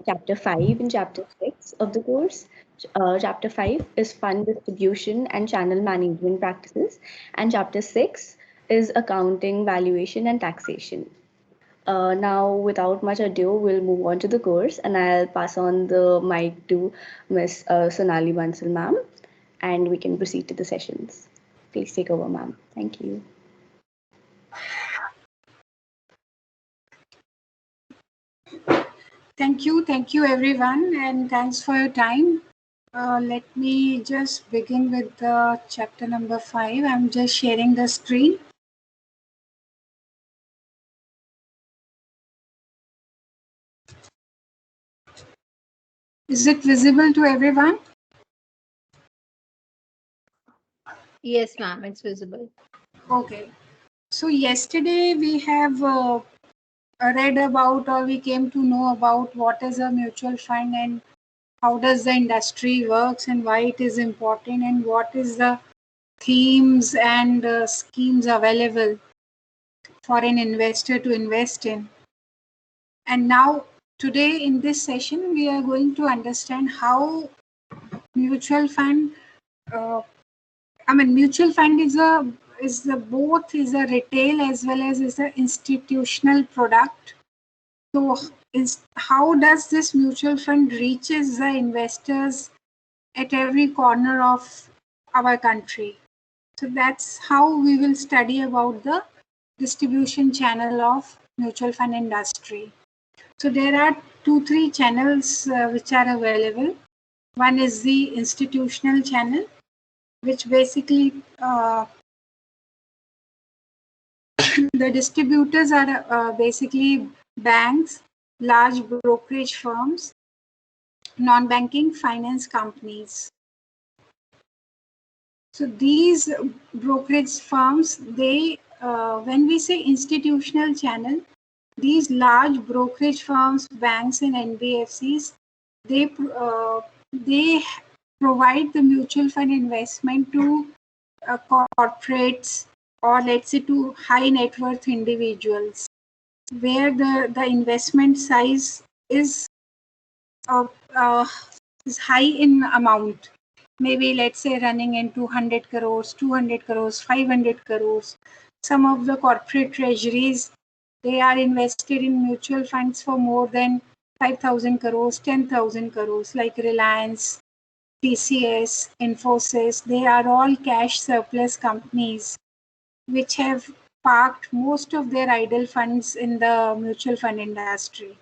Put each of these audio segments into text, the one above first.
chapter 5 and chapter 6 of the course. Chapter 5 is fund distribution and channel management practices, and chapter 6 is accounting, valuation, and taxation. Now, without much ado, we'll move on to the course, and I'll pass on the mic to Miss Sonali Bansal, ma'am, and we can proceed to the sessions. Please take over, ma'am. Thank you. Thank you everyone, and thanks for your time. Let me just begin with the chapter number 5. I'm just sharing the screen. Is it visible to everyone? Yes, ma'am, it's visible. Okay. So yesterday we have read about, or we came to know about what is a mutual fund and how does the industry works and why it is important and what is the themes and schemes available for an investor to invest in. And now today in this session we are going to understand how mutual fund mutual fund is a retail as well as is an institutional product. So how does this mutual fund reaches the investors at every corner of our country? So that's how we will study about the distribution channel of mutual fund industry. So there are 2-3 channels which are available. One is the institutional channel, which basically the distributors are basically banks, large brokerage firms, non-banking finance companies. So these brokerage firms, they when we say institutional channel, these large brokerage firms, banks and NBFCs, they provide the mutual fund investment to corporates, or let's say to high net worth individuals, where the investment size is high in amount. Maybe let's say running into 100 crores, 200 crores, 500 crores. Some of the corporate treasuries, they are invested in mutual funds for more than 5,000 crores, 10,000 crores, like Reliance, TCS, Infosys. They are all cash surplus companies which have parked most of their idle funds in the mutual fund industry.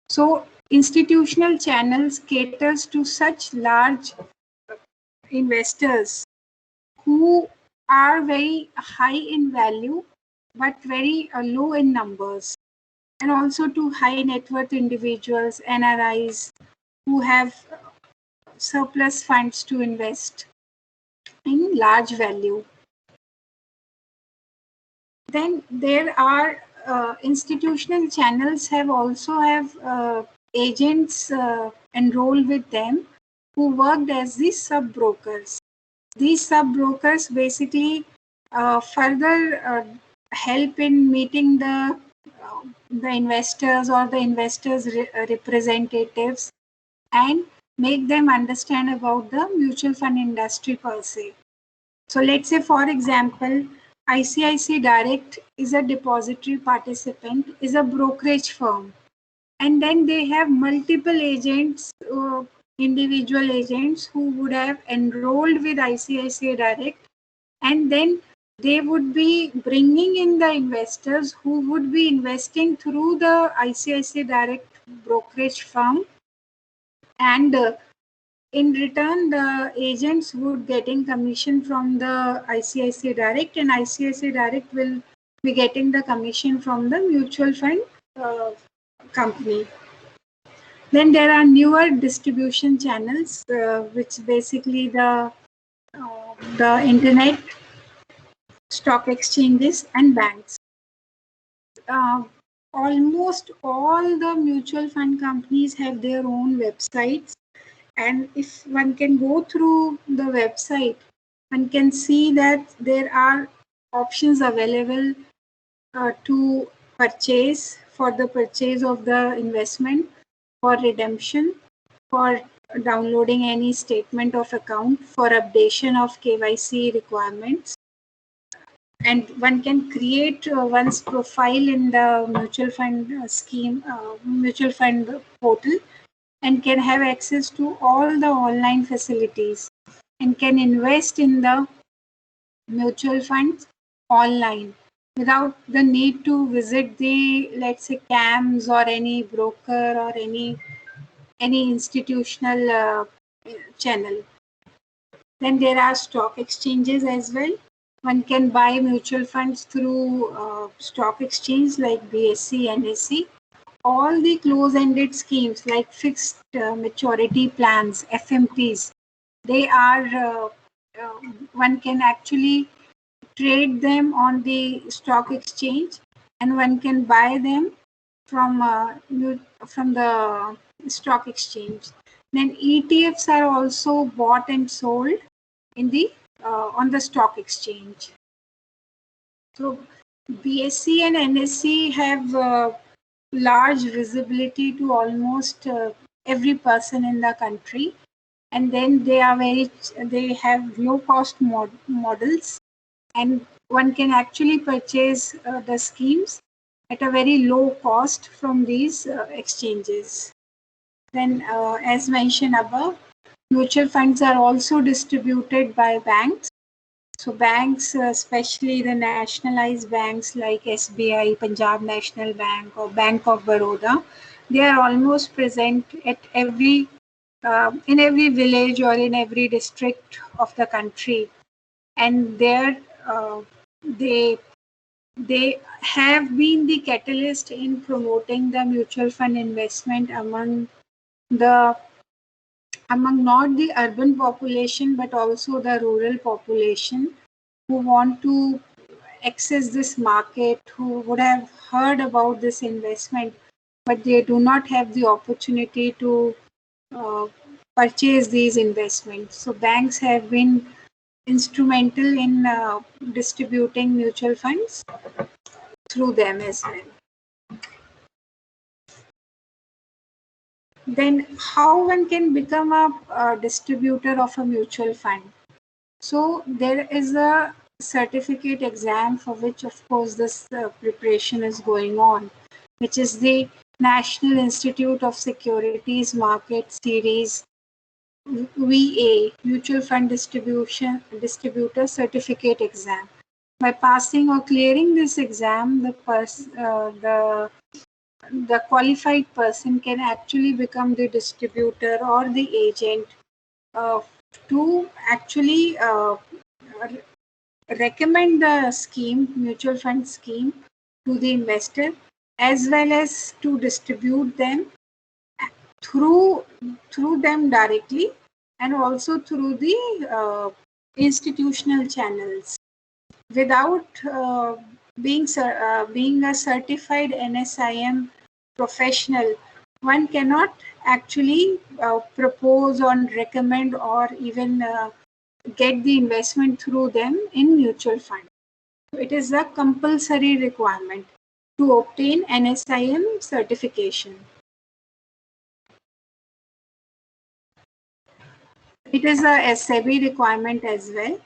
So institutional channels caters to such large investors who are very high in value but very low in numbers, and also to high net worth individuals, NRIs, who have surplus funds to invest in large value. Then there are institutional channels also have agents enrolled with them who worked as the sub-brokers. These sub-brokers basically further help in meeting the investors or the investors' representatives and make them understand about the mutual fund industry per se. So let's say, for example, ICICI Direct is a depository participant, is a brokerage firm, and then they have multiple agents, individual agents who would have enrolled with ICICI Direct, and then they would be bringing in the investors who would be investing through the ICICI Direct brokerage firm, and in return the agents would getting commission from the ICICI Direct, and ICICI Direct will be getting the commission from the mutual fund company. Then there are newer distribution channels, which basically the internet, stock exchanges, and banks. Almost all the mutual fund companies have their own websites, and if one can go through the website, one can see that there are options available to purchase, for the purchase of the investment. for redemption, for downloading any statement of account, for updation of KYC requirements. And one can create one's profile in the mutual fund scheme, mutual fund portal, and can have access to all the online facilities and can invest in the mutual funds online without the need to visit the, let's say, CAMs or any broker or any institutional channel. Then there are stock exchanges as well. One can buy mutual funds through stock exchange like BSE, NSE. All the close-ended schemes like fixed maturity plans, FMPs, they are, one can actually trade them on the stock exchange, and one can buy them from the stock exchange. Then ETFs are also bought and sold in the on the stock exchange. So BSE and NSE have large visibility to almost every person in the country, and then they have low cost models, and one can actually purchase the schemes at a very low cost from these exchanges. Then, as mentioned above, mutual funds are also distributed by banks. So banks, especially the nationalized banks like SBI, Punjab National Bank, or Bank of Baroda, they are almost present at in every village or in every district of the country, and there they have been the catalyst in promoting the mutual fund investment among not the urban population but also the rural population who want to access this market, who would have heard about this investment, but they do not have the opportunity to uh, purchase these investments. So banks have been instrumental in distributing mutual funds through them as well. Then how one can become a distributor of a mutual fund? So there is a certificate exam for which, of course, this preparation is going on, which is the National Institute of Securities Market Series VA, Mutual Fund Distributor Certificate Exam. By passing or clearing this exam, the qualified person can actually become the distributor or the agent to actually recommend the scheme, mutual fund scheme, to the investor, as well as to distribute them through them directly and also through the institutional channels. Without being a certified NSIM professional, one cannot actually propose or recommend or even get the investment through them in mutual fund. It is a compulsory requirement to obtain NSIM certification. It is a SEBI requirement as well,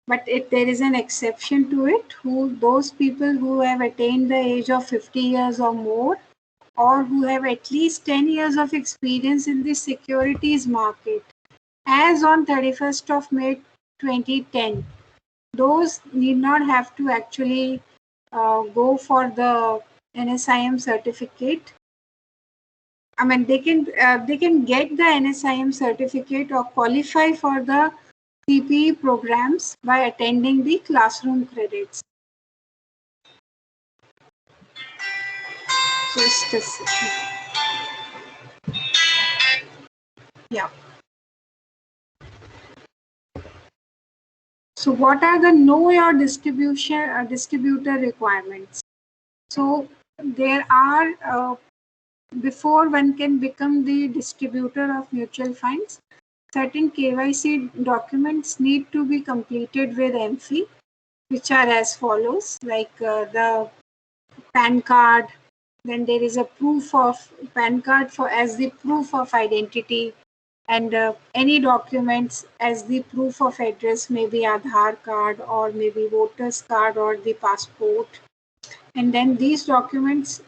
but there is an exception to it. Those people who have attained the age of 50 years or more, or who have at least 10 years of experience in the securities market, as on 31st of May 2010, those need not have to actually go for the NSIM certificate. I mean, they can get the NSIM certificate or qualify for the CPE programs by attending the classroom credits. Just a second. Yeah. So what are the know your distributor requirements? So there are, before one can become the distributor of mutual funds, certain KYC documents need to be completed with MFI, which are as follows, like the PAN card, then there is a proof of PAN card for as the proof of identity, and any documents as the proof of address, maybe Aadhaar card or maybe voter's card or the passport. And then these documents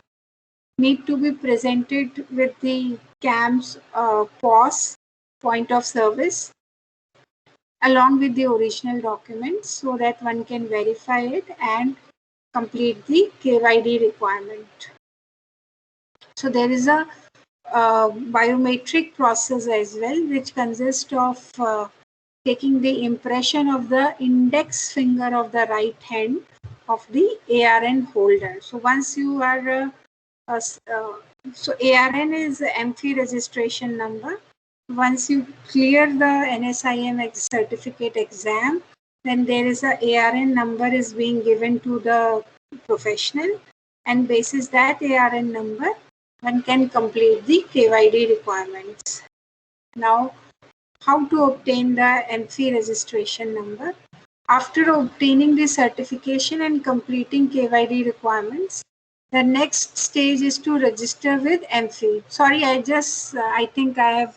need to be presented with the CAM's POS, point of service, along with the original documents so that one can verify it and complete the KYD requirement. So there is a biometric process as well, which consists of taking the impression of the index finger of the right hand of the ARN holder. So once you are, so ARN is MFI registration number. Once you clear the NSIM certificate exam, then there is a ARN number is being given to the professional, and basis that ARN number, one can complete the KYD requirements. Now, how to obtain the MFI registration number? After obtaining the certification and completing KYD requirements, the next stage is to register with MFI. Sorry, I think I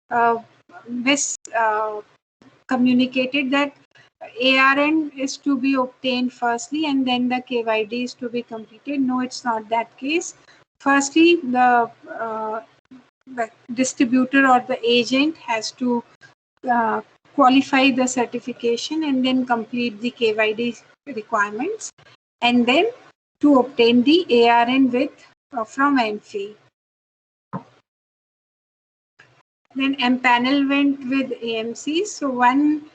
have communicated that ARN is to be obtained firstly and then the KYD is to be completed. No, it's not that case. Firstly, the distributor or the agent has to qualify the certification and then complete the KYD requirements, and then to obtain the ARN with from MFI. Then empanelment with AMCs. So one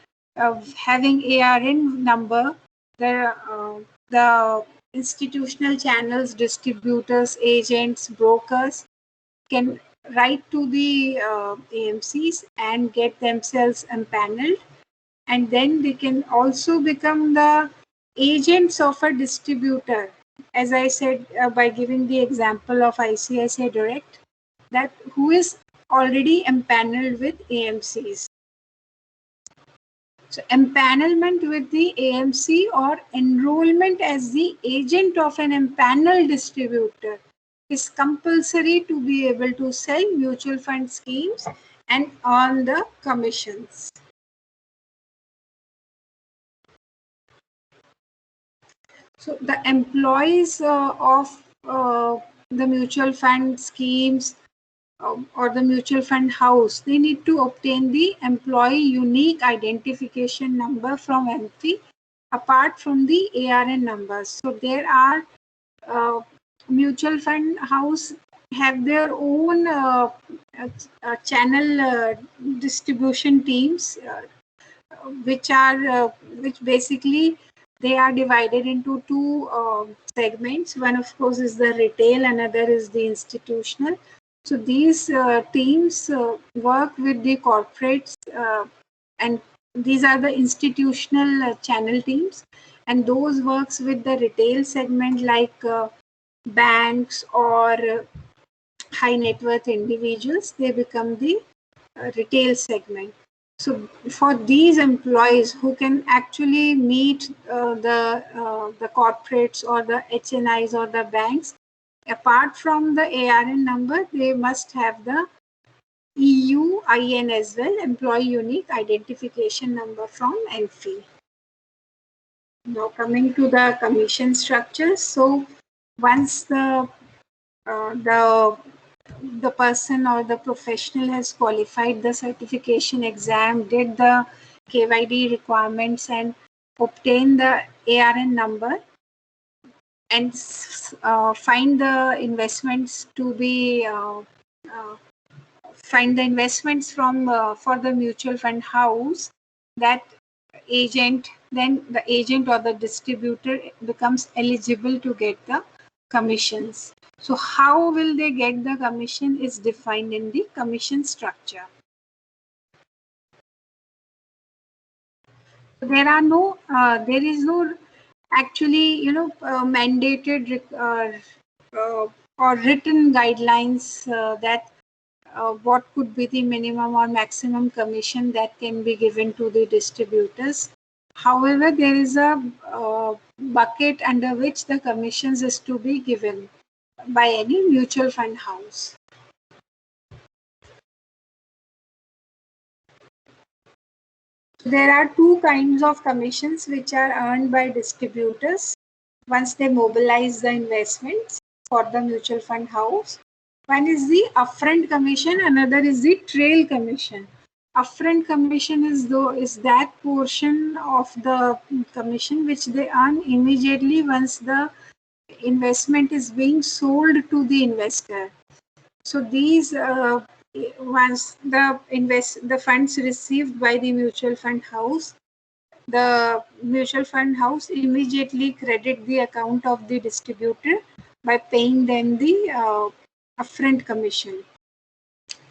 having ARN number, the institutional channels, distributors, agents, brokers can write to the AMCs and get themselves empaneled, and then they can also become the agents of a distributor. As I said, by giving the example of ICICI Direct, that who is already empaneled with AMCs. So empanelment with the AMC or enrollment as the agent of an empaneled distributor is compulsory to be able to sell mutual fund schemes and earn the commissions. So the employees of the mutual fund schemes or the mutual fund house, they need to obtain the employee unique identification number from MFI apart from the ARN numbers. So there are mutual fund house have their own channel distribution teams, which basically they are divided into two segments. One, of course, is the retail, another is the institutional. So these teams work with the corporates, and these are the institutional channel teams, and those works with the retail segment like banks or high net worth individuals. They become the retail segment. So for these employees who can actually meet the corporates or the HNIs or the banks, apart from the ARN number, they must have the EUIN as well, Employee Unique Identification Number from MFI. Now coming to the commission structure. So once the person or the professional has qualified the certification exam, did the KYD requirements and obtained the ARN number, and find the investments to be find the investments from for the mutual fund house, that agent, then the agent or the distributor becomes eligible to get the commissions. So how will they get the commission is defined in the commission structure. There are no there is no actually mandated or written guidelines that what could be the minimum or maximum commission that can be given to the distributors. However, there is a bucket under which the commissions is to be given. by any mutual fund house. There are two kinds of commissions which are earned by distributors once they mobilize the investments for the mutual fund house. One is the upfront commission, another is the trail commission. Upfront commission is that portion of the commission which they earn immediately once the investment is being sold to the investor. So these once the funds received by the mutual fund house, the mutual fund house immediately credit the account of the distributor by paying them the upfront commission.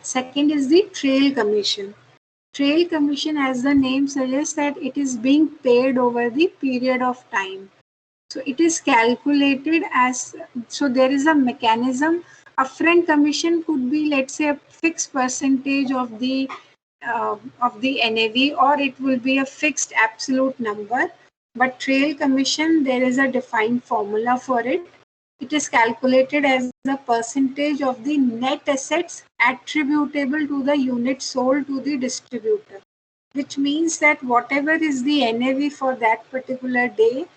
Second is the trail commission. Trail commission, as the name suggests, that it is being paid over the period of time. So it is calculated as, so there is a mechanism. Upfront commission could be, let's say, a fixed percentage of the NAV, or it will be a fixed absolute number. But trail commission, there is a defined formula for it. It is calculated as the percentage of the net assets attributable to the unit sold to the distributor, which means that whatever is the NAV for that particular day,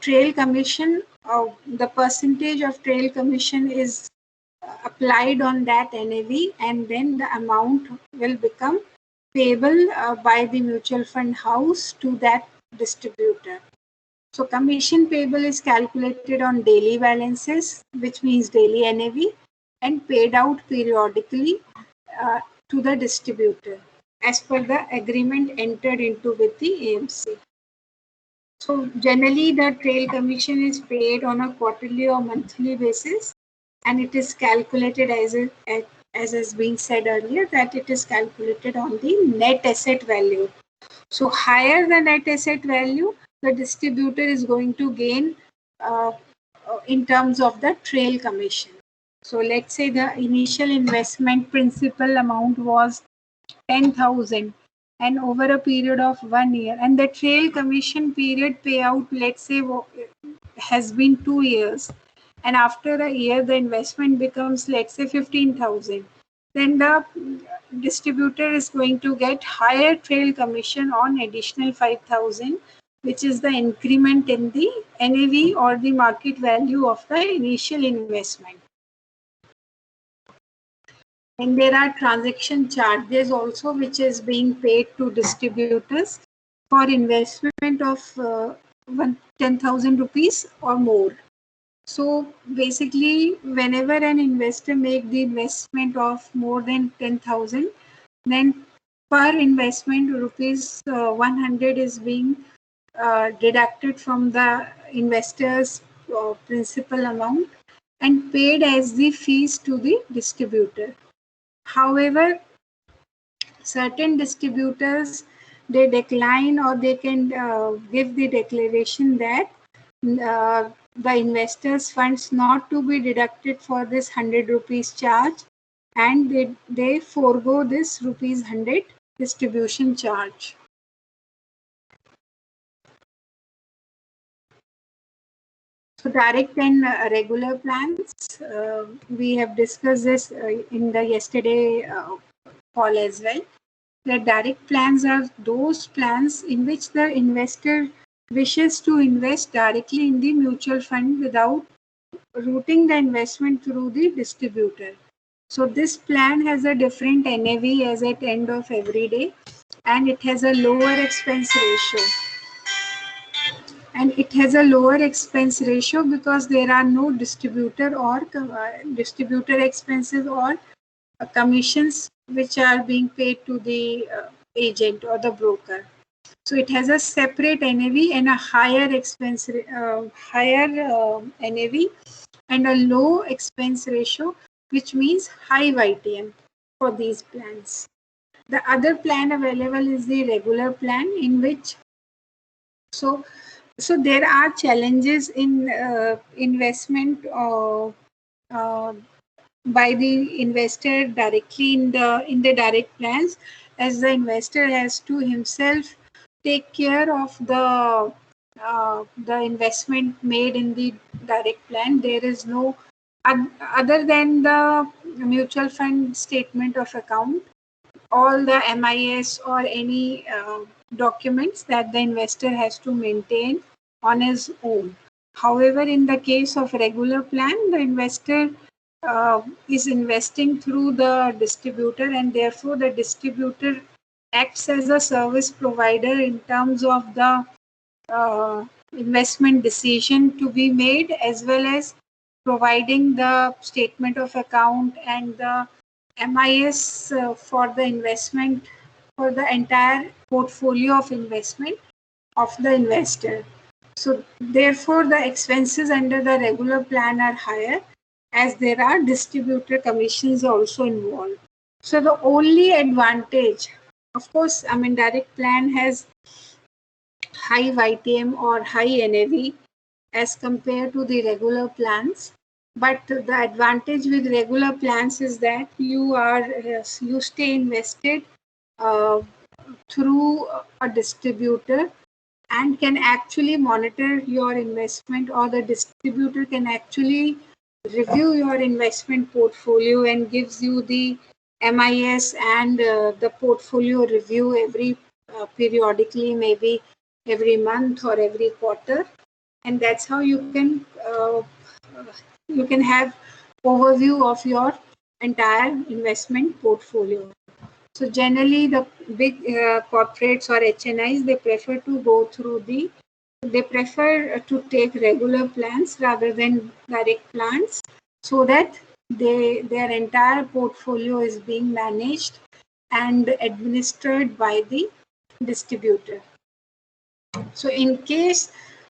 trail commission, the percentage of trail commission is applied on that NAV, and then the amount will become payable by the mutual fund house to that distributor. So commission payable is calculated on daily balances, which means daily NAV, and paid out periodically to the distributor as per the agreement entered into with the AMC. So generally the trail commission is paid on a quarterly or monthly basis, and it is calculated as is being said earlier, that it is calculated on the net asset value. So higher the net asset value, the distributor is going to gain in terms of the trail commission. So let's say the initial investment principal amount was 10,000, and over a period of 1 year, and the trail commission period payout, let's say, has been 2 years, and after a year the investment becomes, let's say, 15,000, then the distributor is going to get higher trail commission on additional 5,000, which is the increment in the NAV or the market value of the initial investment. And there are transaction charges also, which is being paid to distributors for investment of 10,000 rupees or more. So basically, whenever an investor makes the investment of more than 10,000, then per investment rupees 100 is being deducted from the investor's principal amount and paid as the fees to the distributor. However, certain distributors, they decline, or they can give the declaration that the investors' funds not to be deducted for this 100 rupees charge, and they forego this rupees 100 distribution charge. So direct and regular plans, we have discussed this in the yesterday call as well. The direct plans are those plans in which the investor wishes to invest directly in the mutual fund without routing the investment through the distributor. So this plan has a different NAV as at end of every day, and it has a lower expense ratio. And it has a lower expense ratio because there are no distributor or distributor expenses or commissions which are being paid to the agent or the broker. So it has a separate NAV and a higher expense, NAV and a low expense ratio, which means high YTM for these plans. The other plan available is the regular plan, in which so there are challenges in investment by the investor directly in the direct plans, as the investor has to himself take care of the the investment made in the direct plan. There is no other than the mutual fund statement of account, all the MIS or any documents that the investor has to maintain on his own. However, in the case of regular plan, the investor is investing through the distributor, and therefore the distributor acts as a service provider in terms of the investment decision to be made, as well as providing the statement of account and the MIS for the investment, for the entire portfolio of investment of the investor. So therefore the expenses under the regular plan are higher, as there are distributor commissions also involved. So the only advantage, of course, I mean, direct plan has high YTM or high NAV as compared to the regular plans. But the advantage with regular plans is that you stay invested uh, through a distributor and can actually monitor your investment, or the distributor can actually review your investment portfolio and gives you the MIS and the portfolio review every periodically, maybe every month or every quarter, and that's how you can have overview of your entire investment portfolio. So generally, the big corporates or HNIs, they prefer to take regular plans rather than direct plans, so that their entire portfolio is being managed and administered by the distributor. So in case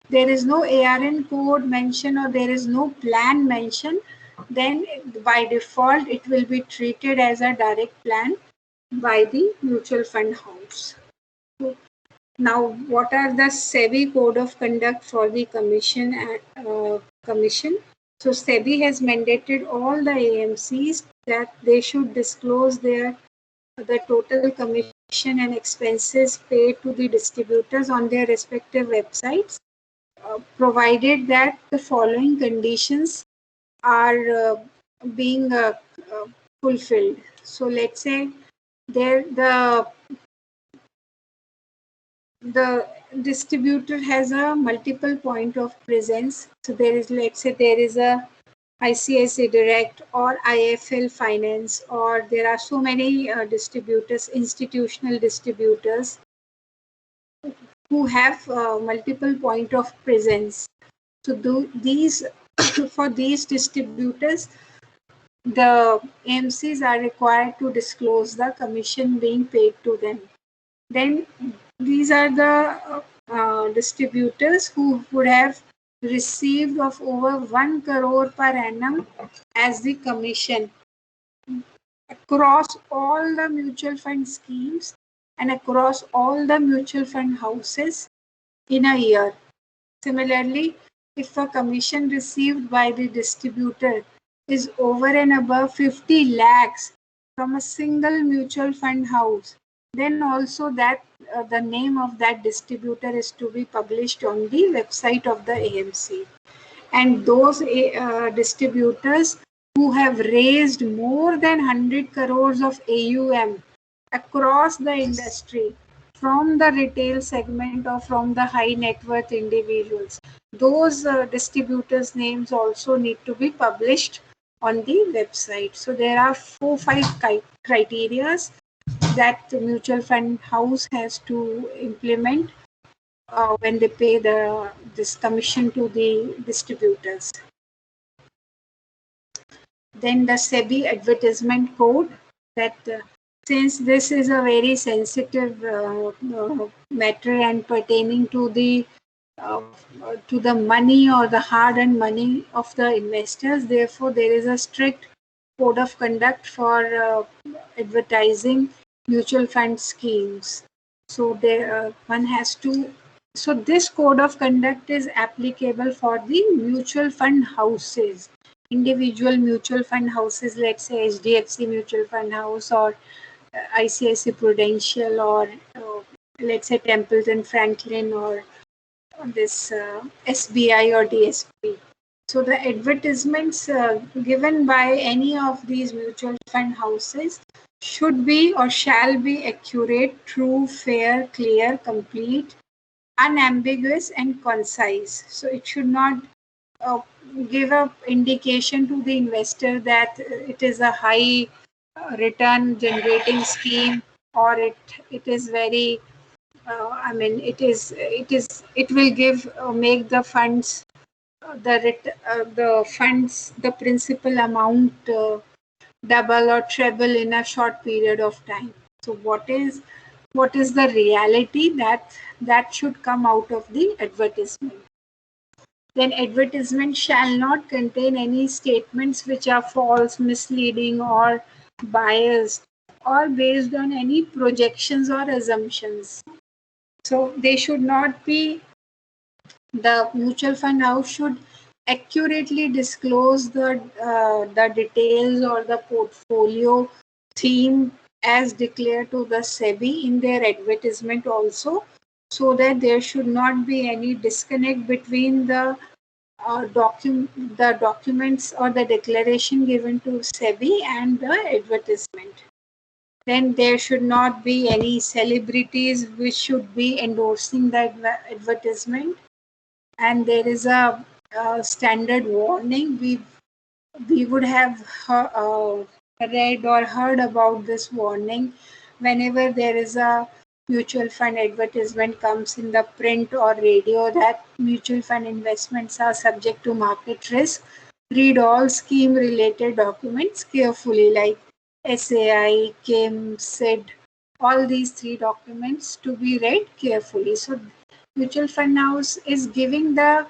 there is no ARN code mentioned or there is no plan mentioned, then by default it will be treated as a direct plan by the mutual fund house. So now, what are the SEBI code of conduct for the commission? So SEBI has mandated all the AMCs that they should disclose the total commission and expenses paid to the distributors on their respective websites, provided that the following conditions are being fulfilled. So let's say the distributor has a multiple point of presence. So there is, let's say there is a ICICI Direct or IFL Finance, or there are so many distributors, institutional distributors who have multiple point of presence. So these for these distributors, the AMCs are required to disclose the commission being paid to them. Then these are the distributors who would have received of over 1 crore per annum as the commission across all the mutual fund schemes and across all the mutual fund houses in a year. Similarly, if a commission received by the distributor is over and above 50 lakhs from a single mutual fund house, then also that the name of that distributor is to be published on the website of the AMC. And those distributors who have raised more than 100 crores of AUM across the industry, from the retail segment or from the high net worth individuals, those distributors' names also need to be published on the website. So there are 4-5 criteria that the mutual fund house has to implement when they pay this commission to the distributors. Then the SEBI advertisement code, that since this is a very sensitive matter and pertaining to the money or the hard-earned money of the investors, therefore there is a strict code of conduct for advertising mutual fund schemes. So there one has to. So this code of conduct is applicable for the mutual fund houses, individual mutual fund houses, let's say HDFC Mutual Fund House or ICICI Prudential, or let's say Templeton Franklin or this SBI or DSP. So the advertisements given by any of these mutual fund houses should be or shall be accurate, true, fair, clear, complete, unambiguous and concise. So it should not uh, give a indication to the investor that it is a high return generating scheme, or it is very I mean it will give make the funds the funds the principal amount double or treble in a short period of time. So what is the reality that should come out of the advertisement? Then advertisement shall not contain any statements which are false, misleading, or biased, or based on any projections or assumptions. So they should not be, the mutual fund house should accurately disclose the details or the portfolio theme as declared to the SEBI in their advertisement also, so that there should not be any disconnect between the documents or the declaration given to SEBI and the advertisement. Then there should not be any celebrities which should be endorsing the advertisement, and there is a standard warning. We would have read or heard about this warning whenever there is a mutual fund advertisement comes in the print or radio, that mutual fund investments are subject to market risk. Read all scheme related documents carefully, like SAI, KIM, SID, all these three documents to be read carefully. So mutual fund house is giving the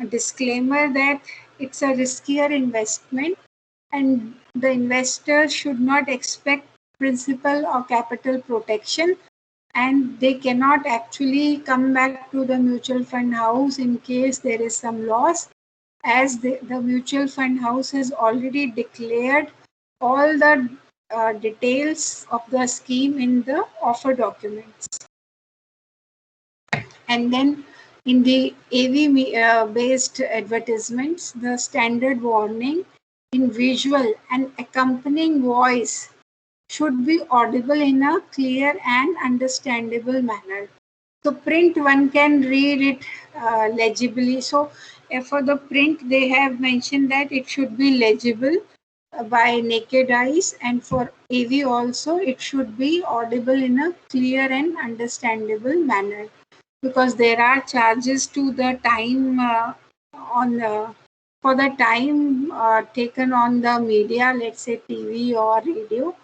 disclaimer that it's a riskier investment, and the investor should not expect principal or capital protection, and they cannot actually come back to the mutual fund house in case there is some loss, as the mutual fund house has already declared all the details of the scheme in the offer documents. And then in the AV based advertisements, the standard warning in visual and accompanying voice should be audible in a clear and understandable manner. So print, one can read it legibly. So for the print, they have mentioned that it should be legible by naked eyes, and for AV also it should be audible in a clear and understandable manner, because there are charges to the time on for the time taken on the media, let's say TV or radio,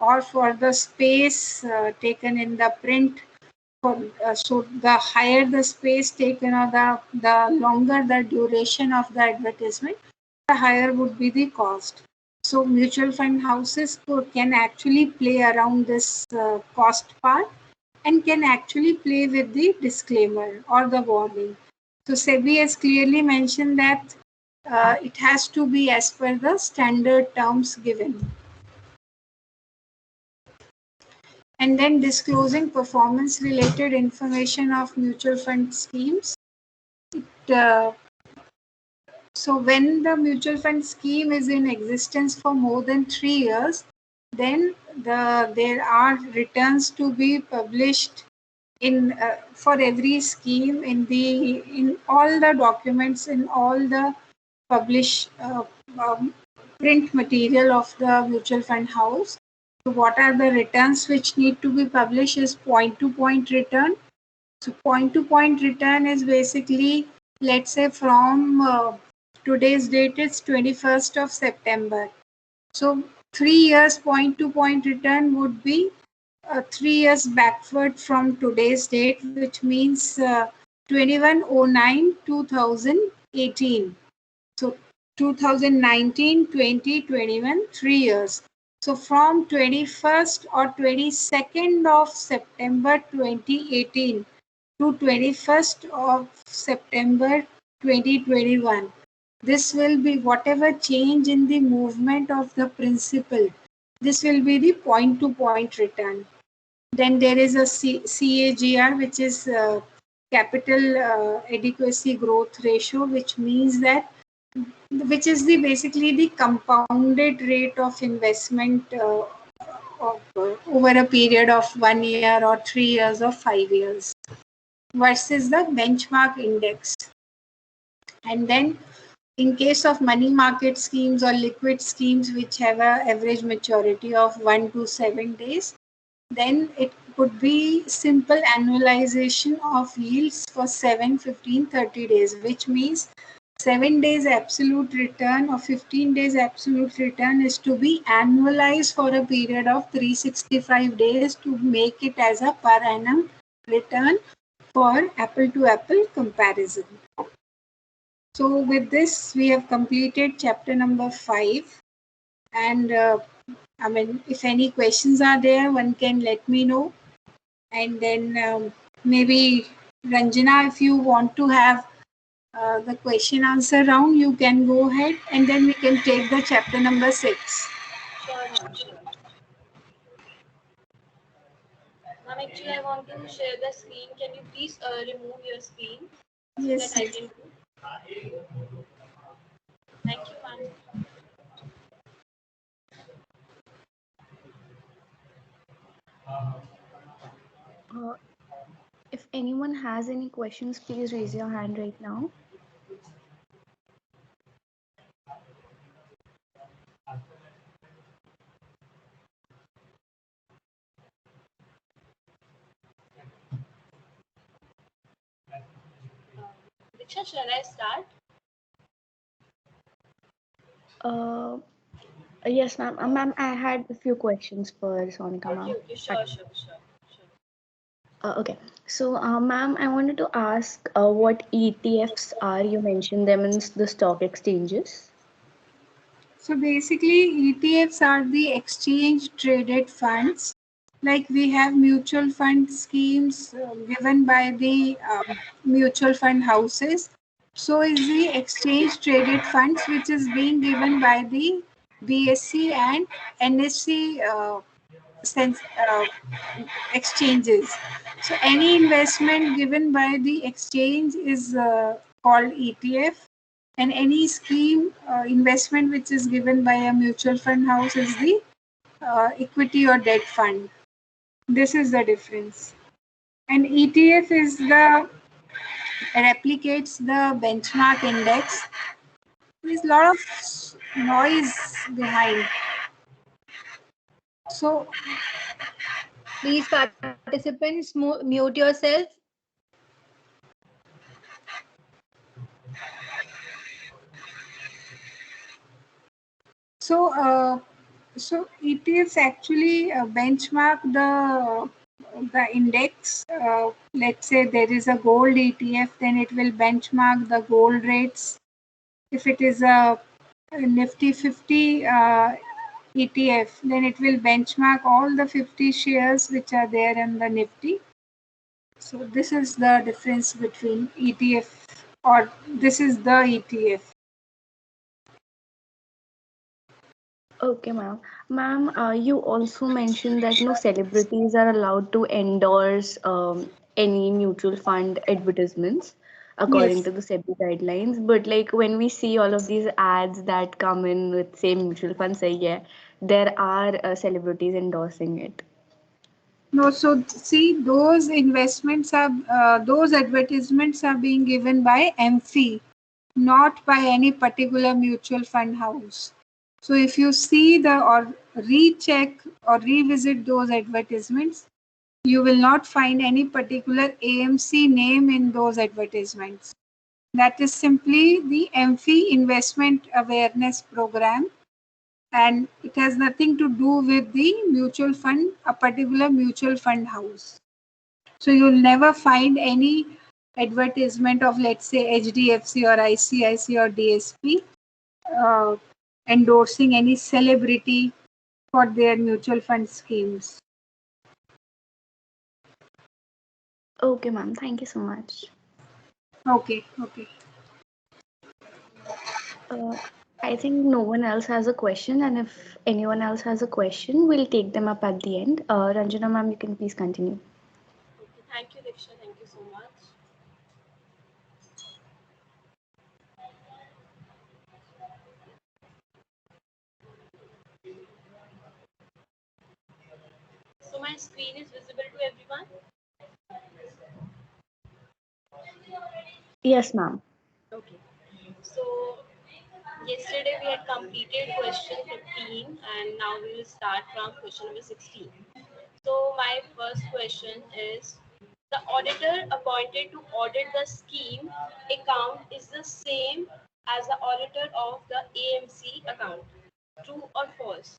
or for the space taken in the print. So the higher the space taken, or the longer the duration of the advertisement, the higher would be the cost. So mutual fund houses can actually play around this cost part, and can actually play with the disclaimer or the warning. So SEBI has clearly mentioned that it has to be as per the standard terms given. And then disclosing performance related information of mutual fund schemes. So when the mutual fund scheme is in existence for more than 3 years, then there are returns to be published in for every scheme in all the documents, in all the published print material of the mutual fund house. So what are the returns which need to be published is point to point return. So point to point return is basically, let's say from today's date is 21st of September. So 3 years point to point return would be 3 years backward from today's date, which means 2109 2018. So 2019, 20, 21, 3 years. So from 21st or 22nd of September 2018 to 21st of September 2021, this will be whatever change in the movement of the principal. This will be the point to point return. Then there is a CAGR, which is capital adequacy growth ratio, which means that which is the basically the compounded rate of investment over a period of 1 year or 3 years or 5 years versus the benchmark index. And then in case of money market schemes or liquid schemes which have an average maturity of 1 to 7 days, then it could be simple annualization of yields for 7, 15, 30 days, which means 7 days absolute return or 15 days absolute return is to be annualized for a period of 365 days to make it as a per annum return for apple to apple comparison. So with this, we have completed chapter number 5. And if any questions are there, one can let me know. And then maybe Ranjana, if you want to have the question answer round, you can go ahead and then we can take the chapter number 6. Sure, ma'am, sure. Ma'am, actually, I want to share the screen. Can you please remove your screen so Yes. that I can do? Thank you, ma'am. If anyone has any questions, please raise your hand right now. Diksha, shall I start? Yes, ma'am. Ma'am, I had a few questions for Sonika, ma'am. Okay, sure. Okay. So, ma'am, I wanted to ask what ETFs are. You mentioned them in the stock exchanges. So basically, ETFs are the exchange traded funds. Like we have mutual fund schemes given by the mutual fund houses. So is the exchange traded funds which is being given by the BSE and NSE exchanges. So any investment given by the exchange is called ETF, and any scheme investment which is given by a mutual fund house is the equity or debt fund. This is the difference. And ETF is the replicates the benchmark index. There's a lot of noise behind. So Please, participants, mute yourself. So ETFs actually benchmark the index. Let's say there is a gold ETF, then it will benchmark the gold rates. If it is a Nifty 50 ETF, then it will benchmark all the 50 shares which are there in the Nifty. So this is the difference between ETF, or this is the ETF. Okay, ma'am. Ma'am, you also mentioned that no celebrities are allowed to endorse any mutual fund advertisements according Yes. to the SEBI guidelines. But like when we see all of these ads that come in with same mutual funds, say yeah, there are celebrities endorsing it. No, so see, those investments are, those advertisements are being given by MFI, not by any particular mutual fund house. So if you see or recheck or revisit those advertisements, you will not find any particular AMC name in those advertisements. That is simply the MFI investment awareness program, and it has nothing to do with the mutual fund, a particular mutual fund house. So you'll never find any advertisement of, let's say, HDFC or ICICI or DSP uh, endorsing any celebrity for their mutual fund schemes. Okay, ma'am. Thank you so much. Okay. Uh, I think no one else has a question, and if anyone else has a question, we'll take them up at the end. Ranjana, ma'am, you can please continue. Okay, thank you, Diksha. Thank you so much. my screen is visible to everyone? Yes, ma'am. Okay. So yesterday we had completed question 15 and now we will start from question number 16. So my first question is, the auditor appointed to audit the scheme account is the same as the auditor of the AMC account. True or false?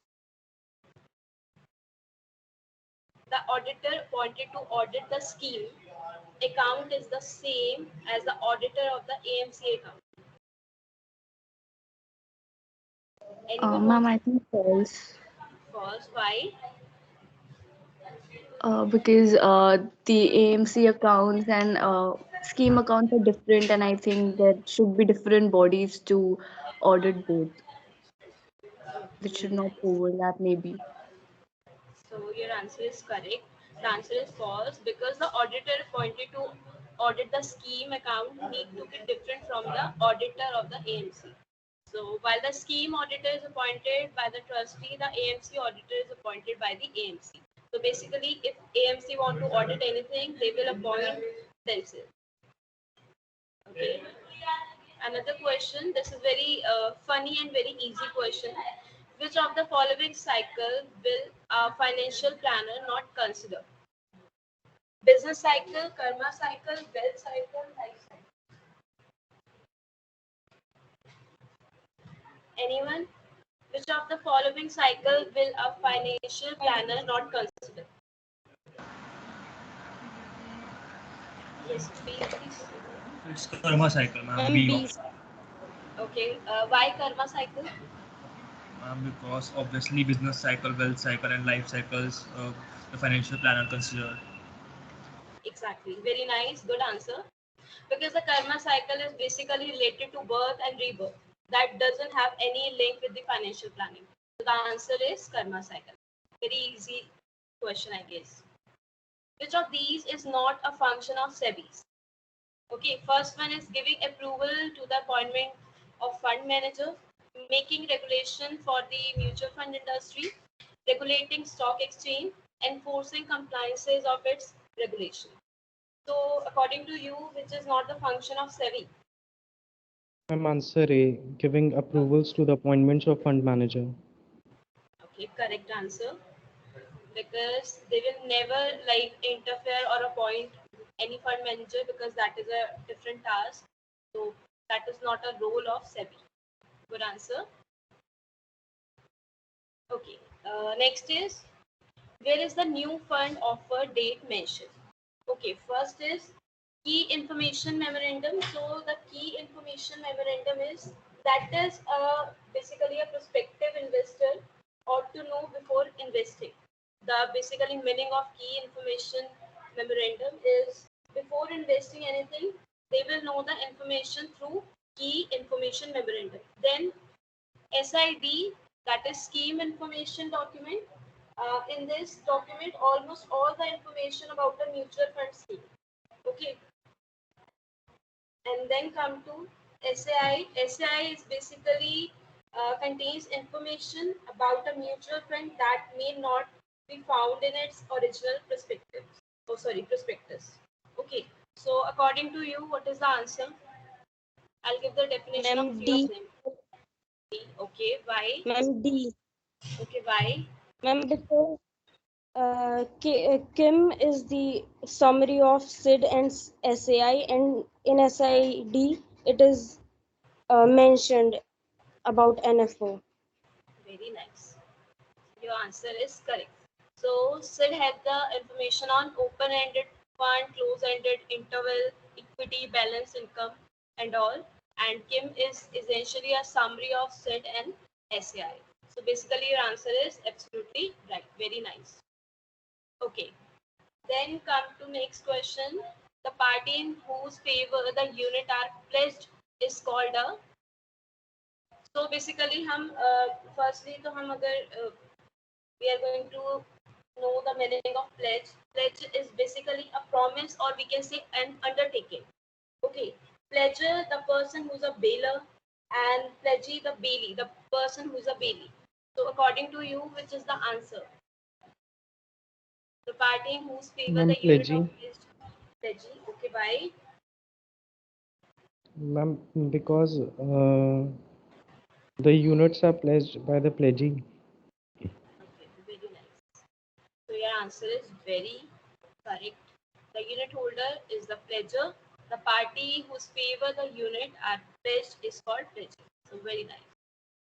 The auditor appointed to audit the scheme account is the same as the auditor of the AMC account. Anyone Ma'am, wants I to? think false. False. Why? Because the AMC accounts and scheme accounts are different, and I think there should be different bodies to audit both. That should Very not nice. overlap, maybe. So your answer is correct. The answer is false because the auditor appointed to audit the scheme account need to be different from the auditor of the AMC. So while the scheme auditor is appointed by the trustee, the AMC auditor is appointed by the AMC. So basically, if AMC want to audit anything, they will appoint themselves. Okay. Another question. This is very funny and very easy question. Which of the following cycle will a financial planner not consider? Business cycle, karma cycle, wealth cycle, life cycle. Anyone? Which of the following cycle will a financial planner not consider? Yes, please. It's karma cycle, ma'am. B option. Okay. Why karma cycle? Because obviously business cycle, wealth cycle, and life cycles, the financial planner consider. Exactly. Very nice. Good answer. Because the karma cycle is basically related to birth and rebirth. That doesn't have any link with the financial planning. So the answer is karma cycle. Very easy question, I guess. Which of these is not a function of SEBI? Okay, first one is giving approval to the appointment of fund manager, making regulation for the mutual fund industry, regulating stock exchange, enforcing compliances of its regulation. So according to you, which is not the function of SEBI? Answer A, giving approvals to the appointments of fund manager. Okay, correct answer. Because they will never like interfere or appoint any fund manager because that is a different task. So that is not a role of SEBI. Good answer. Okay. Next is, where is the new fund offer date mentioned? Okay. First is key information memorandum. So the key information memorandum is that is basically a prospective investor ought to know before investing. The basically meaning of key information memorandum is before investing anything, they will know the information through key information memorandum. Then SID, that is scheme information document. In this document, almost all the information about the mutual fund scheme. Okay. And then come to SAI. SAI is basically contains information about a mutual fund that may not be found in its original prospectus. Oh, sorry, prospectus. Okay. So according to you, what is the answer? I'll give the definition of three of D. them. Okay. Why? D. Okay. Why? Because Kim is the summary of SID and SAI, and in SID it is mentioned about NFO. Very nice. Your answer is correct. So SID had the information on open-ended fund, close-ended interval, equity, balance income, and all. And Kim is essentially a summary of SID and SAI. So basically, your answer is absolutely right. Very nice. Okay. Then come to next question. The party in whose favor the unit are pledged is called a. So basically, हम firstly तो हम अगर we are going to know the meaning of pledge. Pledge is basically a promise, or we can say an undertaking. Okay. Pledger, the person who's a bailer, and pledgee, the bailee, the person who's a bailee. So according to you, which is the answer? The party in whose favor Ma'am, the unit pledgee. of pledgee. Okay, why? Ma'am, because the units are pledged by the pledgee. Okay, very nice. So your answer is very correct. The unit holder is the pledger. The party whose favor the unit are pledged is called pledging. So very nice.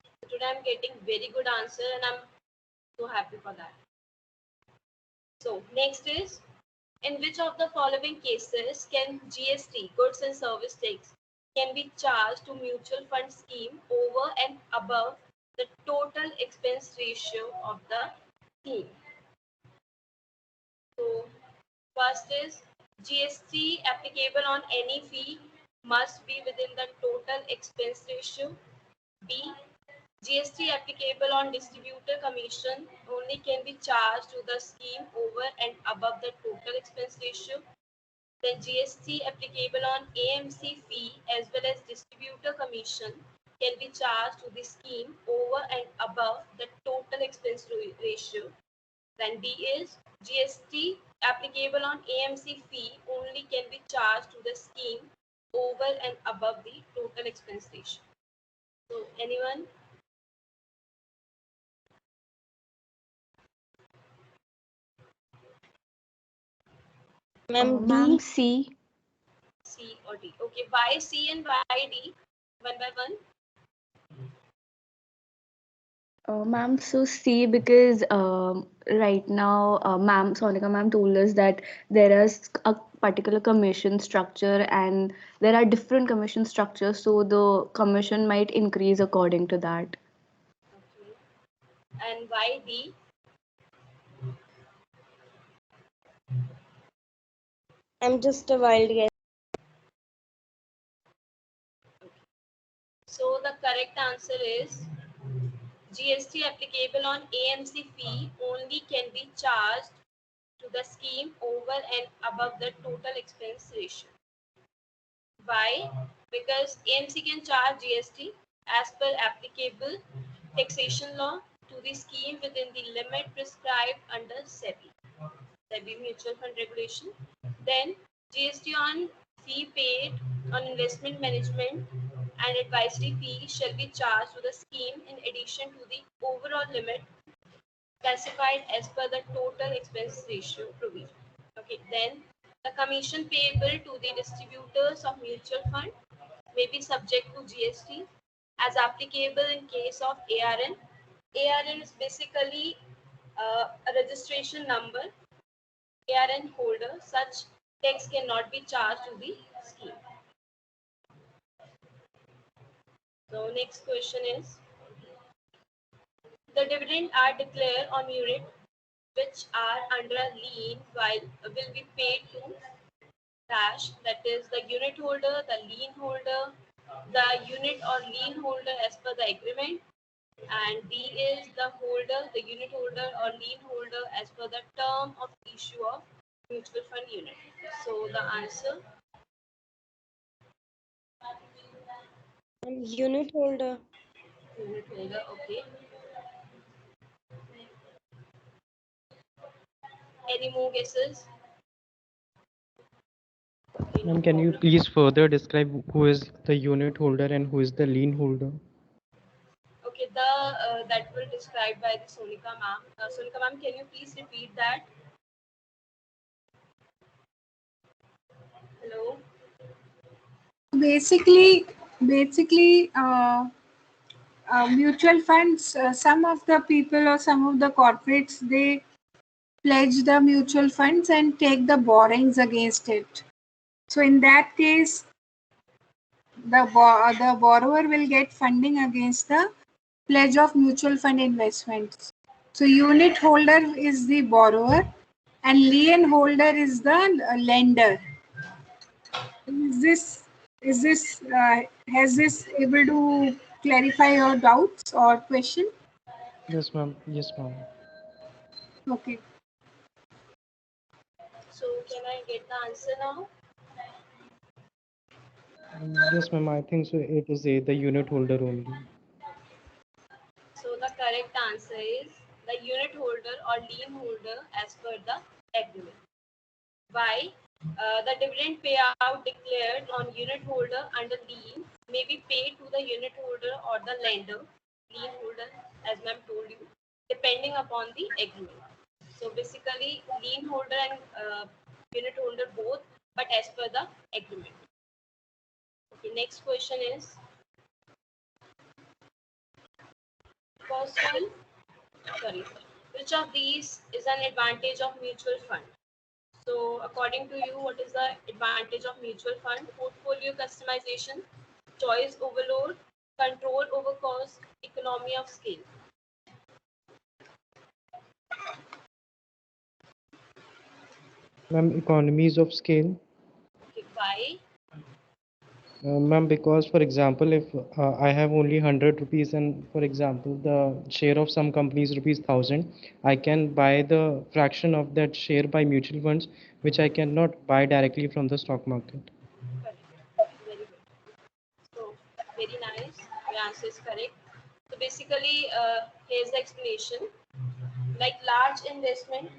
So today I'm getting very good answer and I'm so happy for that. So next is, in which of the following cases can GST, goods and service tax, can be charged to mutual fund scheme over and above the total expense ratio of the scheme? So first is, GST applicable on any fee must be within the total expense ratio. B, GST applicable on distributor commission only can be charged to the scheme over and above the total expense ratio. Then GST applicable on AMC fee as well as distributor commission can be charged to the scheme over and above the total expense ratio. Then D is, GST applicable on AMC fee only can be charged to the scheme over and above the total expense ratio. So anyone? Ma'am, Ma'am, D. C. C or D? Okay, why C and why D? One by one. Ma'am, so C, because right now, ma'am, Sonika ma'am told us that there is a particular commission structure and there are different commission structures, so the commission might increase according to that. Okay. And why D? I'm just a wild guess. So the correct answer is, GST applicable on AMC fee only can be charged to the scheme over and above the total expense ratio. Why? Because AMC can charge GST as per applicable taxation law to the scheme within the limit prescribed under SEBI mutual fund regulation. Then GST on fee paid on investment management and advisory fee shall be charged to the scheme in addition to the overall limit specified as per the total expense ratio provision. Okay, then the commission payable to the distributors of mutual fund may be subject to GST as applicable in case of ARN. ARN is basically a registration number. ARN holder, such tax cannot be charged to the scheme. So next question is, the dividend are declared on unit which are under a lien while will be paid to dash, that is the unit holder, the lien holder, the unit or lien holder as per the agreement, and D is the holder, the unit holder or lien holder as per the term of issue of mutual fund unit. So the answer, Unit holder. unit holder. Okay. Any more guesses? Okay, no Ma'am, can you problem. please further describe who is the unit holder and who is the lien holder? Okay, that will described by the Sonika ma'am. Sonika ma'am, can you please repeat that? Hello. Basically, mutual funds, some of the people or some of the corporates, they pledge the mutual funds and take the borrowings against it. So in that case, the borrower will get funding against the pledge of mutual fund investments. So unit holder is the borrower and lien holder is the lender. Is this has this able to clarify your doubts or question? Yes, ma'am. Yes, ma'am. Okay. So can I get the answer now? Yes, ma'am. I think so. It is A, the unit holder only. So the correct answer is the unit holder or lien holder as per the agreement. Why? The dividend payout declared on unit holder under lien may be paid to the unit holder or the lender, lien holder, as ma'am told you, depending upon the agreement. So basically, lien holder and unit holder both, but as per the agreement. Okay, next question is possible. Sorry, which of these is an advantage of mutual fund? So according to you, what is the advantage of mutual fund? Portfolio customization, choice overload, control over cost, economy of scale. Ma'am, economies of scale. Okay, why? Ma'am, because for example, if I have only 100 rupees and for example, the share of some companies rupees 1000, I can buy the fraction of that share by mutual funds, which I cannot buy directly from the stock market. Correct. Very good. So very nice. Your answer is correct. So basically, here's the explanation. Like large investment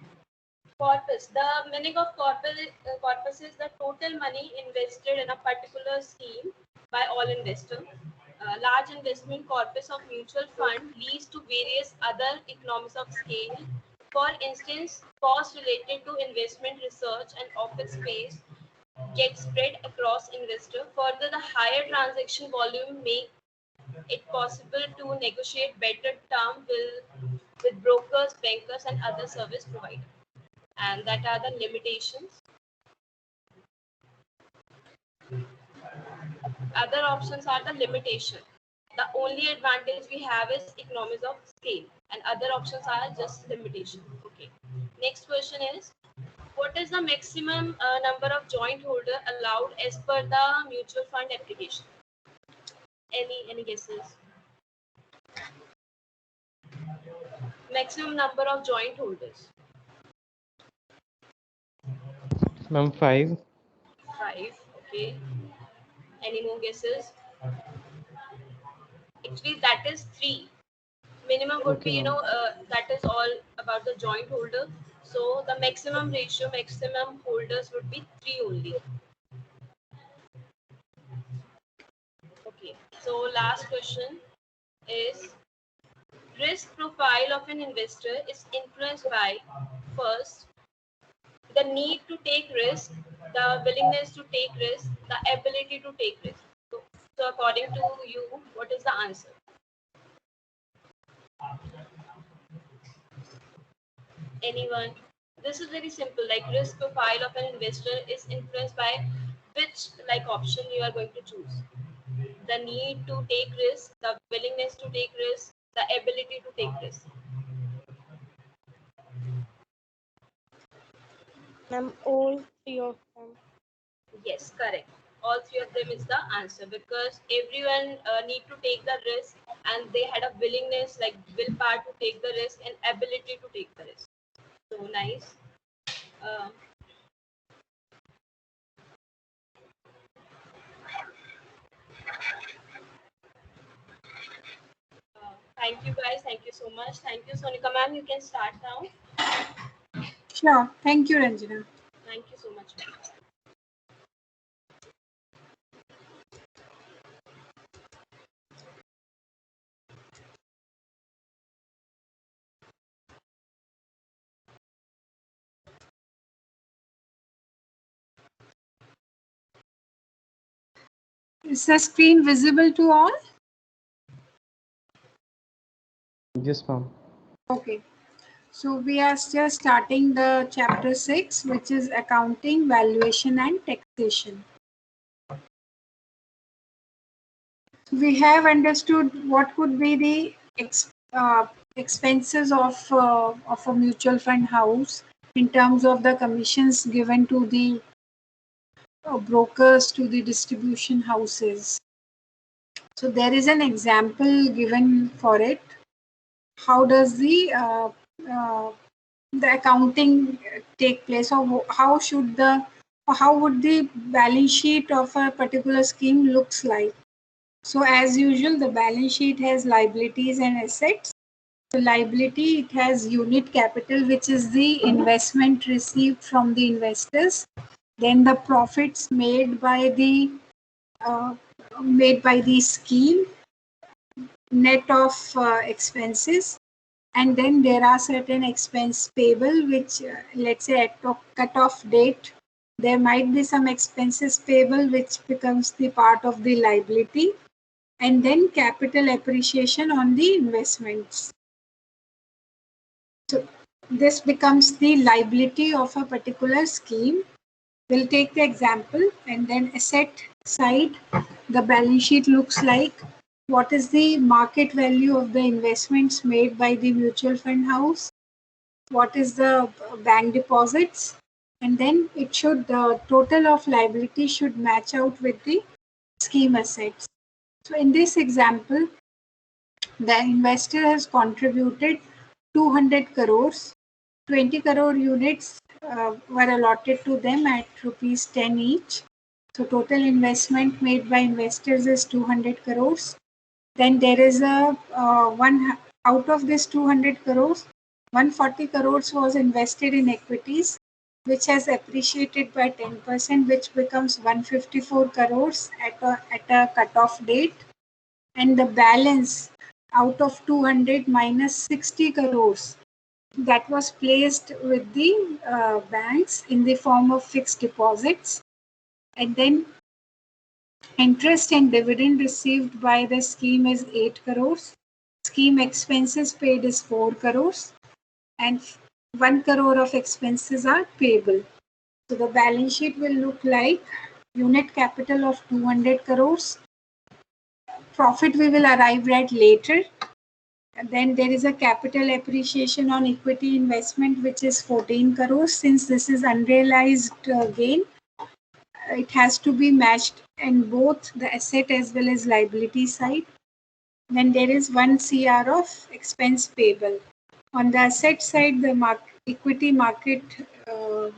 corpus. The meaning of corpus is the total money invested in a particular scheme by all investors. Large investment corpus of mutual fund leads to various other economies of scale. For instance, costs related to investment research and office space get spread across investor. Further, the higher transaction volume make it possible to negotiate better terms with brokers, bankers, and other service providers. And that are the limitations. Other options are the limitation. The only advantage we have is economies of scale, and other options are just limitation. Okay. Next question is, what is the maximum number of joint holder allowed as per the mutual fund application? Any guesses? Maximum number of joint holders. Ma'am, 5. 5. Okay. Any more guesses? Actually, that is 3. Minimum would be, Okay, ma'am. that is all about the joint holder. So the maximum ratio, maximum holders would be 3 only. Okay. So last question is, risk profile of an investor is influenced by, first, the need to take risk, the willingness to take risk, the ability to take risk. So according to you, what is the answer? Anyone? This is very simple. Like risk profile of an investor is influenced by which like option you are going to choose. The need to take risk, the willingness to take risk, the ability to take risk. Ma'am, all three of them. Yes, correct. All 3 of them is the answer because everyone need to take the risk and they had a willingness like willpower to take the risk and ability to take the risk. So nice. Uh, thank you guys. Thank you so much. Thank you, Sonika ma'am. You can start now. Sure. Thank you, Ranjana. Thank you so much. Is the screen visible to all? Yes, ma'am. Okay. So we are still starting the chapter 6, which is accounting, valuation, and taxation. We have understood what could be the expenses of a mutual fund house in terms of the commissions given to the brokers to the distribution houses. So there is an example given for it. How does the accounting take place, or how would the balance sheet of a particular scheme looks like? So as usual, the balance sheet has liabilities and assets. So liability, it has unit capital, which is the investment received from the investors. Then the profits made by the scheme, net of expenses. And then there are certain expense payable, which let's say at the cut-off date, there might be some expenses payable, which becomes the part of the liability. And then capital appreciation on the investments. So this becomes the liability of a particular scheme. We'll take the example, and then asset side, the balance sheet looks like what is the market value of the investments made by the mutual fund house, what is the bank deposits, and then it should, the total of liability should match out with the scheme assets. So in this example, the investor has contributed 200 crores, 20 crore units were allotted to them at rupees 10 each. So total investment made by investors is 200 crores. Then there is a one out of this 200 crores, 140 crores was invested in equities, which has appreciated by 10%, which becomes 154 crores at a cutoff date. And the balance out of 200 minus 60 crores, that was placed with the banks in the form of fixed deposits. And then interest and dividend received by the scheme is 8 crores. Scheme expenses paid is 4 crores. And 1 crore of expenses are payable. So the balance sheet will look like unit capital of 200 crores. Profit we will arrive at later. And then there is a capital appreciation on equity investment, which is 14 crores. Since this is unrealized gain, it has to be matched in both the asset as well as liability side. Then there is 1 CR of expense payable. On the asset side, the equity market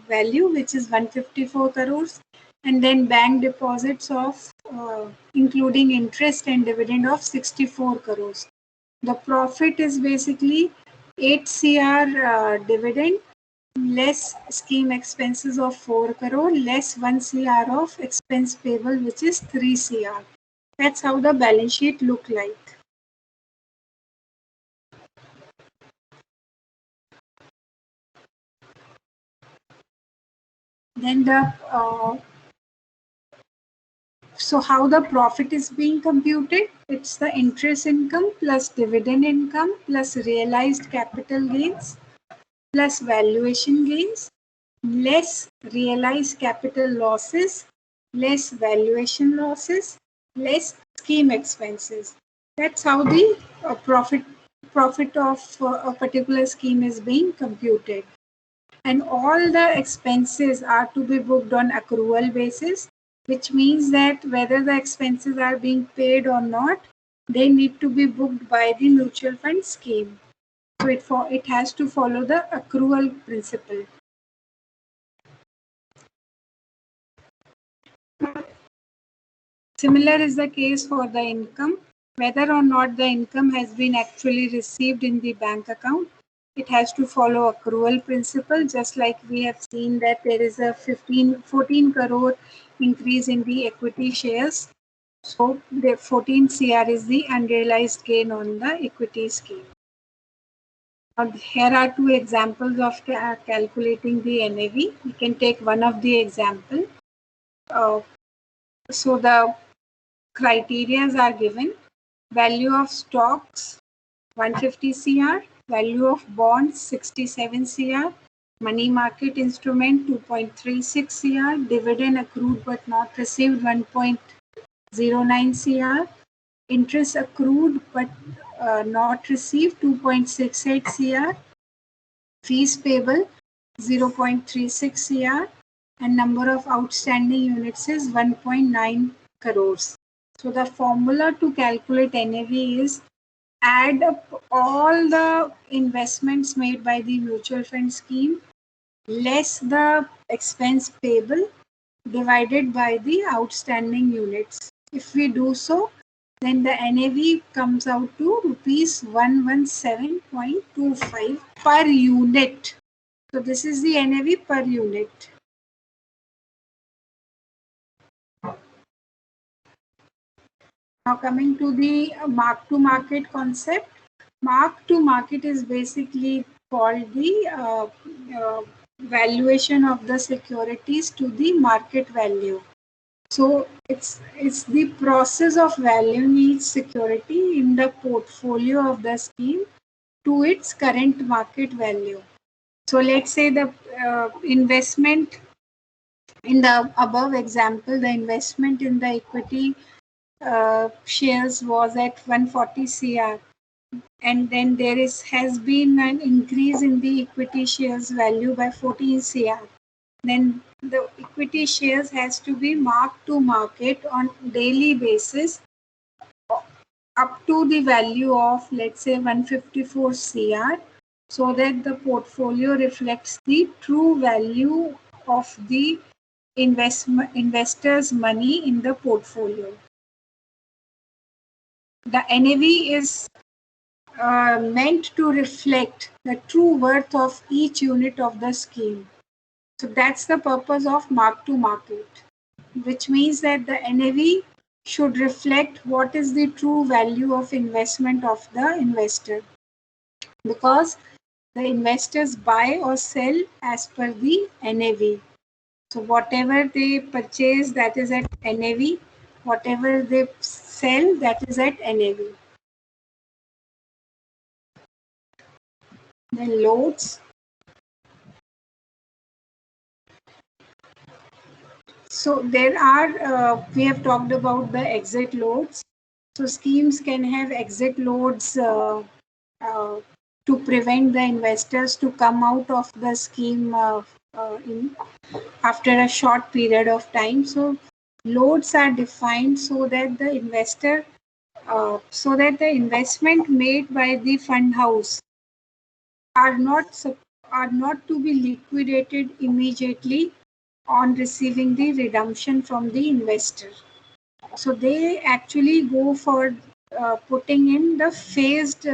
value, which is 154 crores, and then bank deposits of including interest and dividend of 64 crores. The profit is basically 8 CR dividend less scheme expenses of 4 crore less 1 CR of expense payable, which is 3 CR. That's how the balance sheet look like. Then so how the profit is being computed? It's the interest income plus dividend income plus realized capital gains plus valuation gains less realized capital losses less valuation losses less scheme expenses. That's how the profit of a particular scheme is being computed. And all the expenses are to be booked on accrual basis, which means that whether the expenses are being paid or not, they need to be booked by the mutual fund scheme. So it has to follow the accrual principle. Similar is the case for the income. Whether or not the income has been actually received in the bank account, it has to follow accrual principle, just like we have seen that there is a 14 crore increase in the equity shares. So the 14 CR is the unrealized gain on the equity scheme. Now, here are two examples of calculating the NAV. We can take one of the example. So the criteria are given. Value of stocks 150 CR, value of bonds 67 CR, money market instrument 2.36 CR, dividend accrued but not received 1.09 CR, interest accrued but not received 2.68 CR, fees payable 0.36 CR, and number of outstanding units is 1.9 crores. So the formula to calculate NAV is add up all the investments made by the mutual fund scheme less the expense payable divided by the outstanding units. If we do so, then the NAV comes out to rupees 117.25 per unit. So this is the NAV per unit. Now coming to the mark-to-market concept. Mark-to-market is basically called the valuation of the securities to the market value. So it's the process of valuing each security in the portfolio of the scheme to its current market value. So let's say the investment in the above example, the investment in the equity shares was at 140 CR, and then there has been an increase in the equity shares value by 14 CR. Then the equity shares has to be marked to market on daily basis up to the value of, let's say, 154 CR, so that the portfolio reflects the true value of the investors' money in the portfolio. The NAV is meant to reflect the true worth of each unit of the scheme. So that's the purpose of mark to market, which means that the NAV should reflect what is the true value of investment of the investor, because the investors buy or sell as per the NAV. So whatever they purchase, that is at NAV. Whatever they sell, that is at NAV. Then loads. So there are, we have talked about the exit loads. So schemes can have exit loads to prevent the investors to come out of the scheme after a short period of time. So loads are defined so that the investment made by the fund house are not to be liquidated immediately on receiving the redemption from the investor. So they actually go for putting in the phased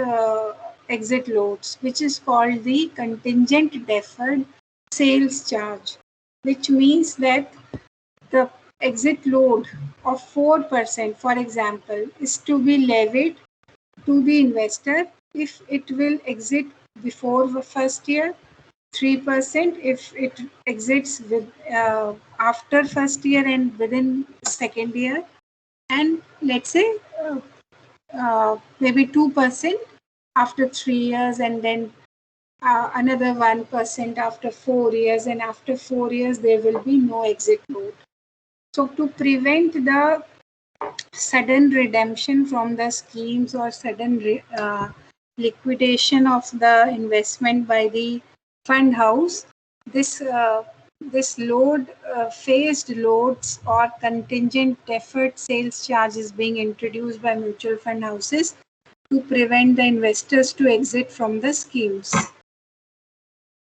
exit loads, which is called the contingent deferred sales charge, which means that the exit load of 4%, for example, is to be levied to the investor if it will exit before the first year, 3% if it exits with after first year and within second year, and let's say maybe 2% after 3 years, and then another 1% after 4 years, and after 4 years there will be no exit load. So to prevent the sudden redemption from the schemes or sudden liquidation of the investment by the fund house, this load, phased loads or contingent deferred sales charge is being introduced by mutual fund houses to prevent the investors to exit from the schemes.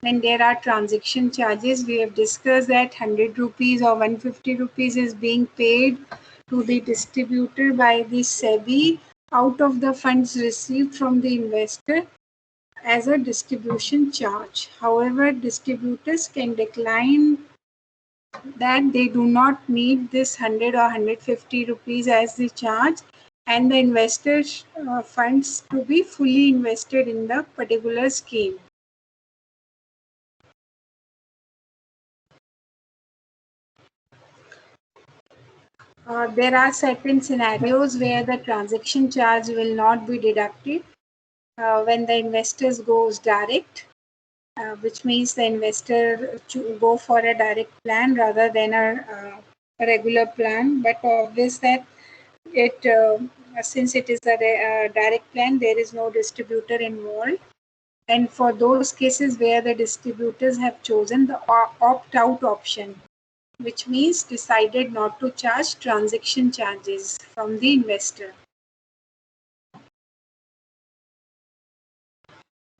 Then there are transaction charges. We have discussed that 100 rupees or 150 rupees is being paid to the distributor by the SEBI out of the funds received from the investor as a distribution charge. However, distributors can decline that they do not need this 100 or 150 rupees as the charge, and the investors' funds to be fully invested in the particular scheme. There are certain scenarios where the transaction charge will not be deducted when the investors goes direct, which means the investor go for a direct plan rather than a regular plan. But obvious that it since it is a direct plan, there is no distributor involved. And for those cases where the distributors have chosen the opt-out option, which means decided not to charge transaction charges from the investor.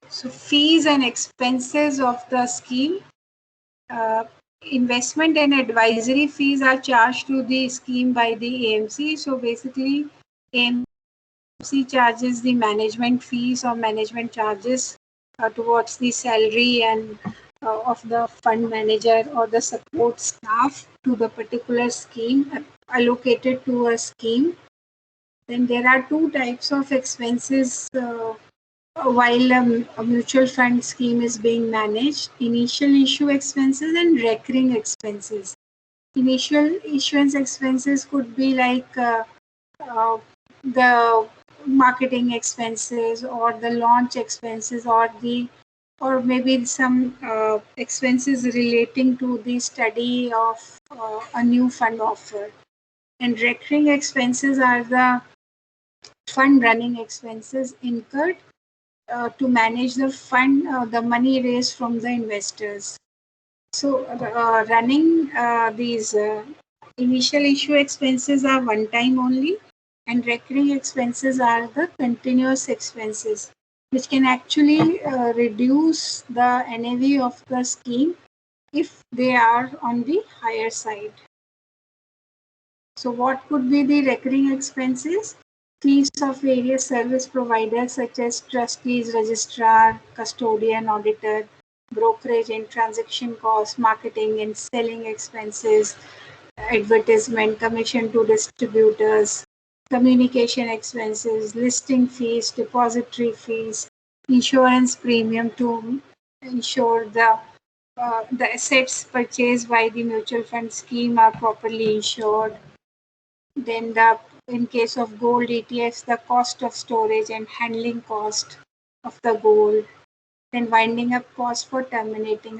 So fees and expenses of the scheme. Investment and advisory fees are charged to the scheme by the AMC. So basically, AMC charges the management fees or management charges towards the salary and of the fund manager or the support staff to the particular scheme allocated to a scheme. Then there are two types of expenses while a mutual fund scheme is being managed: initial issue expenses and recurring expenses. Initial issuance expenses could be like the marketing expenses or the launch expenses or maybe some expenses relating to the study of a new fund offer. And recurring expenses are the fund running expenses incurred to manage the fund, the money raised from the investors. So running these initial issue expenses are one time only, and recurring expenses are the continuous expenses, which can actually reduce the NAV of the scheme if they are on the higher side. So what could be the recurring expenses? Fees of various service providers such as trustees, registrar, custodian, auditor, brokerage and transaction costs, marketing and selling expenses, advertisement, commission to distributors, communication expenses, listing fees, depository fees, insurance premium to ensure the assets purchased by the mutual fund scheme are properly insured. Then in case of gold ETFs, the cost of storage and handling cost of the gold. Then winding up cost for terminating a